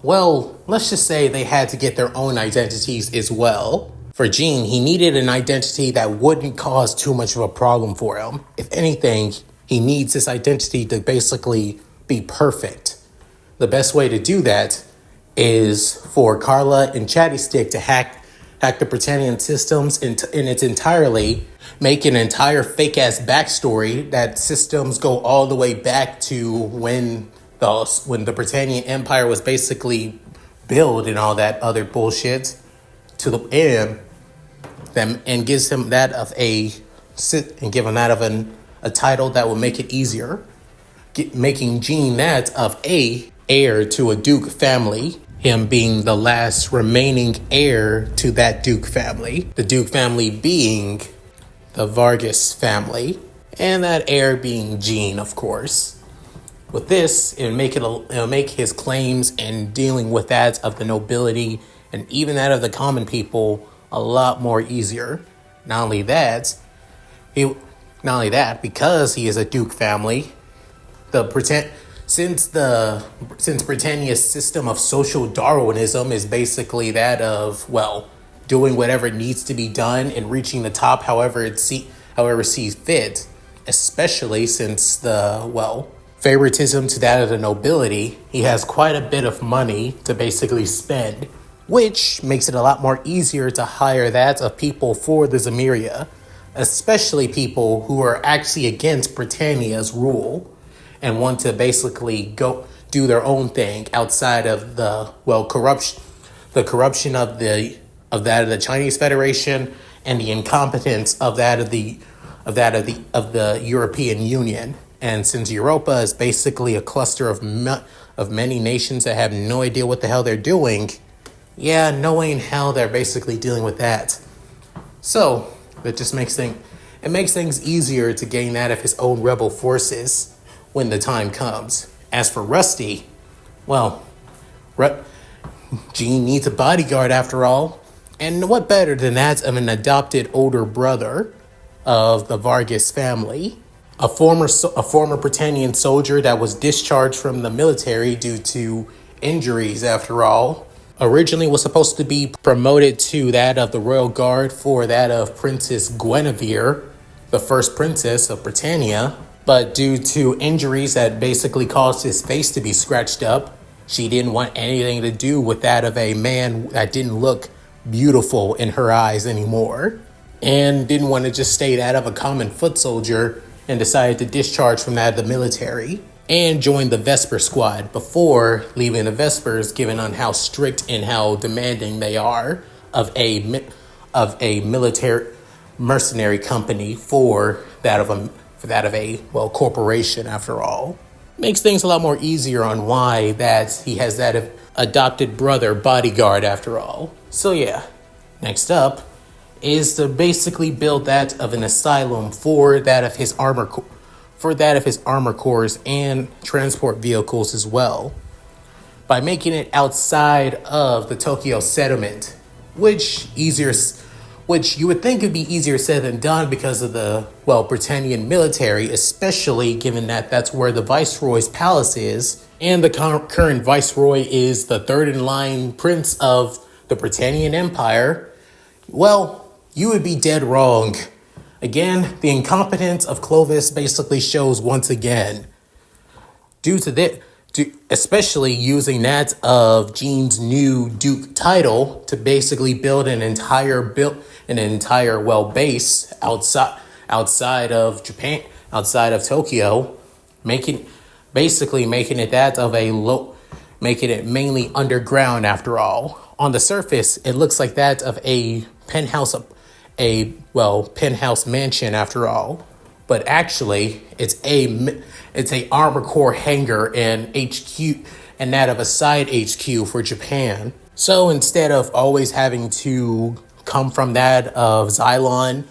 Speaker 1: well, let's just say they had to get their own identities as well. For Jean, he needed an identity that wouldn't cause too much of a problem for him. If anything, he needs this identity to basically be perfect. The best way to do that is for Carla and Chatty Stick to hack the Britannian systems in its entirely, make an entire fake-ass backstory that systems go all the way back to when the Britannian Empire was basically built and all that other bullshit to the end, and gives him that of a title that will make it easier, making Jean that of a heir to a Duke family, him being the last remaining heir to that Duke family, the Duke family being the Vargas family, and that heir being Jean, of course. With this, it'll make his claims and dealing with that of the nobility and even that of the common people a lot more easier. Not only that, because he is a Duke family, since Britannia's system of social Darwinism is basically that of, well, doing whatever needs to be done and reaching the top however sees fit, especially since the, well, favoritism to that of the nobility, he has quite a bit of money to basically spend, which makes it a lot more easier to hire that of people for the Zemuria, especially people who are actually against Britannia's rule and want to basically go do their own thing outside of the, well, corruption of the Chinese Federation and the incompetence of the European Union. And since Europa is basically a cluster of many nations that have no idea what the hell they're doing, yeah, knowing how they're basically dealing with that. So it just makes things easier to gain that of his own rebel forces when the time comes. As for Rusty, well, Jean needs a bodyguard after all. And what better than that of an adopted older brother of the Vargas family? A former Britannian soldier that was discharged from the military due to injuries after all. Originally was supposed to be promoted to that of the Royal Guard for that of Princess Guinevere, the first princess of Britannia. But due to injuries that basically caused his face to be scratched up, she didn't want anything to do with that of a man that didn't look beautiful in her eyes anymore, and didn't want to just stay that of a common foot soldier, and decided to discharge from that of the military and join the Vesper squad before leaving the Vespers, given on how strict and how demanding they are of a military mercenary company for that of a corporation after all. Makes things a lot more easier on why that he has that adopted brother bodyguard after all. So yeah, next up is to basically build that of an asylum for that of his armor corps and transport vehicles as well, by making it outside of the Tokyo settlement, which you would think would be easier said than done because of the Britannian military, especially given that that's where the Viceroy's palace is, and the current Viceroy is the third in line prince of the Britannian Empire. Well, you would be dead wrong. Again, the incompetence of Clovis basically shows once again. Especially using that of Jean's new Duke title to basically build an entire base outside of Japan, outside of Tokyo, making it mainly underground after all. On the surface, it looks like that of a penthouse mansion after all, but actually it's a Armor Corps hangar and HQ, and that of a side HQ for Japan. So instead of always having to come from that of Xylon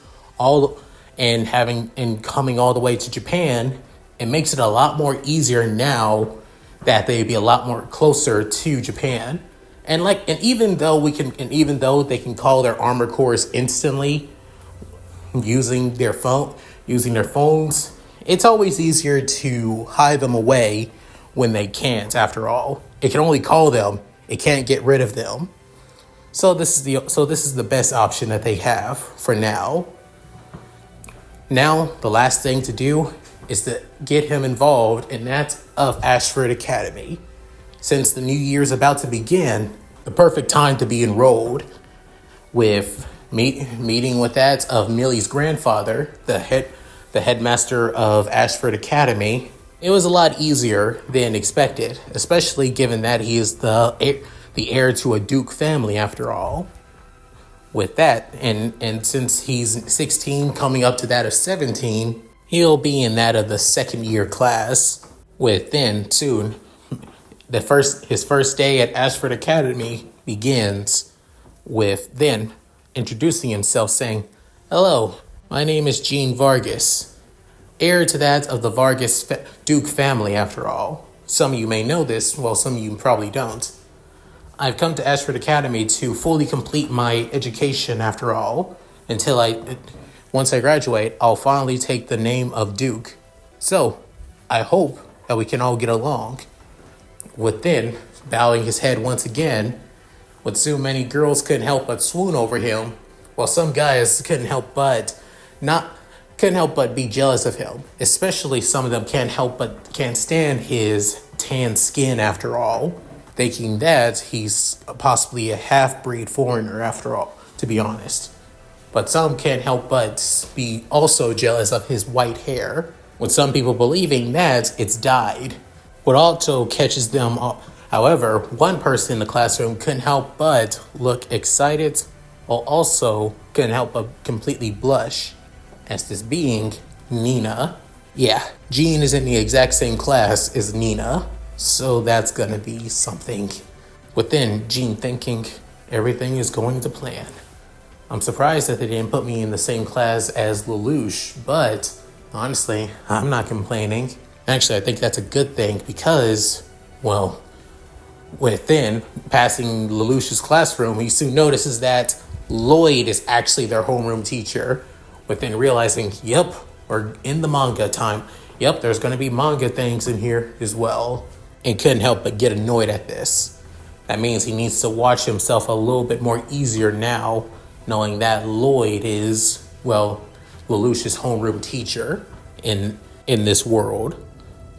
Speaker 1: coming all the way to Japan, it makes it a lot more easier now that they'd be a lot more closer to Japan. And even though they can call their armor corps instantly using their phones, it's always easier to hide them away when they can't. After all, it can only call them; it can't get rid of them. So this is the best option that they have for now. Now the last thing to do is to get him involved in that of Ashford Academy. Since the new year's about to begin, the perfect time to be enrolled, with meeting with that of Millie's grandfather, the headmaster of Ashford Academy. It was a lot easier than expected, especially given that he is the heir to a Duke family after all. With that, and since he's 16 coming up to that of 17, he'll be in that of the second year class. Soon, his first day at Ashford Academy begins with then introducing himself, saying, "Hello, my name is Jean Vargas, heir to that of the Vargas Duke family after all. Some of you may know this, while some of you probably don't. I've come to Ashford Academy to fully complete my education after all, once I graduate, I'll finally take the name of Duke. So, I hope that we can all get along." Within, bowing his head once again, with so many girls couldn't help but swoon over him, while some guys couldn't help but be jealous of him. Especially some of them can't stand his tan skin after all, thinking that he's possibly a half-breed foreigner after all, to be honest. But some can't help but be also jealous of his white hair, with some people believing that it's dyed. What also catches them, however, one person in the classroom couldn't help but look excited, while also couldn't help but completely blush, as this being Nina. Yeah, Jean is in the exact same class as Nina, so that's gonna be something. Within, Jean thinking everything is going to plan. I'm surprised that they didn't put me in the same class as Lelouch, but honestly, I'm not complaining. Actually, I think that's a good thing because, Within passing Lelouch's classroom, he soon notices that Lloyd is actually their homeroom teacher. Within realizing, yep, we're in the manga time. Yep, there's going to be manga things in here as well. And couldn't help but get annoyed at this. That means he needs to watch himself a little bit more easier now, knowing that Lloyd is, well, Lelouch's homeroom teacher in this world.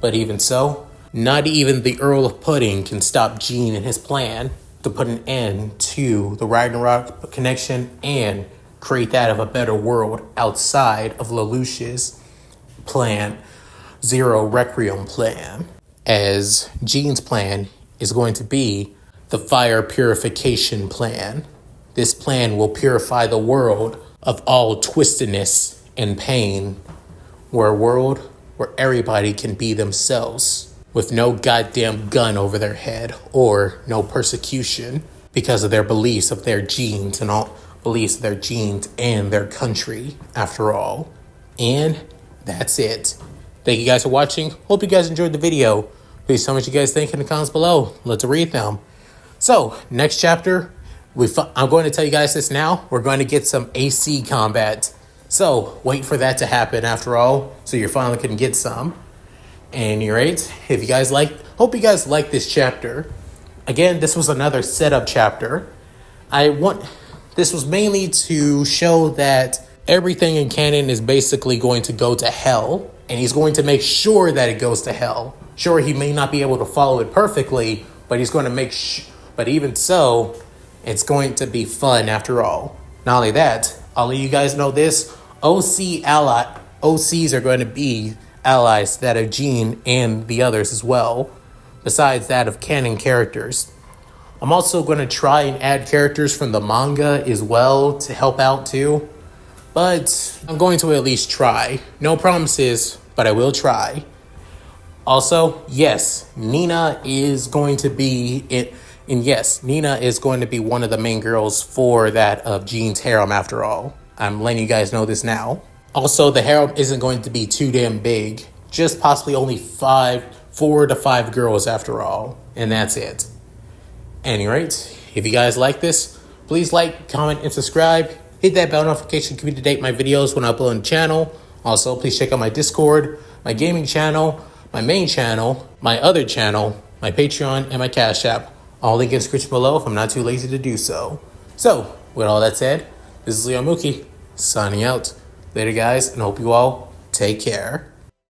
Speaker 1: But even so, not even the Earl of Pudding can stop Jean and his plan to put an end to the Ragnarok connection and create that of a better world outside of Lelouch's plan, Zero Requiem plan. As Jean's plan is going to be the fire purification plan. This plan will purify the world of all twistedness and pain. We're a world where everybody can be themselves with no goddamn gun over their head or no persecution because of their beliefs of their genes and all beliefs of their genes and their country, after all. And that's it. Thank you guys for watching. Hope you guys enjoyed the video. Please tell me what you guys think in the comments below. Let's read them. So, next chapter, I'm going to tell you guys this now. We're going to get some AC combat. So, wait for that to happen after all, so you're finally going to get some. And you're right. If you guys hope you guys like this chapter. Again, this was another setup chapter. This was mainly to show that everything in canon is basically going to go to hell, and he's going to make sure that it goes to hell. Sure, he may not be able to follow it perfectly, but he's going to but even so, it's going to be fun after all. Not only that, I'll let you guys know this. OCs are going to be allies that of Jean and the others as well, besides that of canon characters. I'm also going to try and add characters from the manga as well to help out too. But I'm going to at least try. No promises, but I will try. Also, yes, Nina is going to be it. And yes, Nina is going to be one of the main girls for that of Jean's harem after all. I'm letting you guys know this now. Also, the harem isn't going to be too damn big. Just possibly only 4 to 5 girls after all. And that's it. Anyway, if you guys like this, please like, comment, and subscribe. Hit that bell notification to keep up to date my videos when I upload on the channel. Also, please check out my Discord, my gaming channel, my main channel, my other channel, my Patreon, and my Cash App. All link in the description below if I'm not too lazy to do so. So, with all that said, this is Leon Mookie, signing out. Later, guys, and hope you all take care.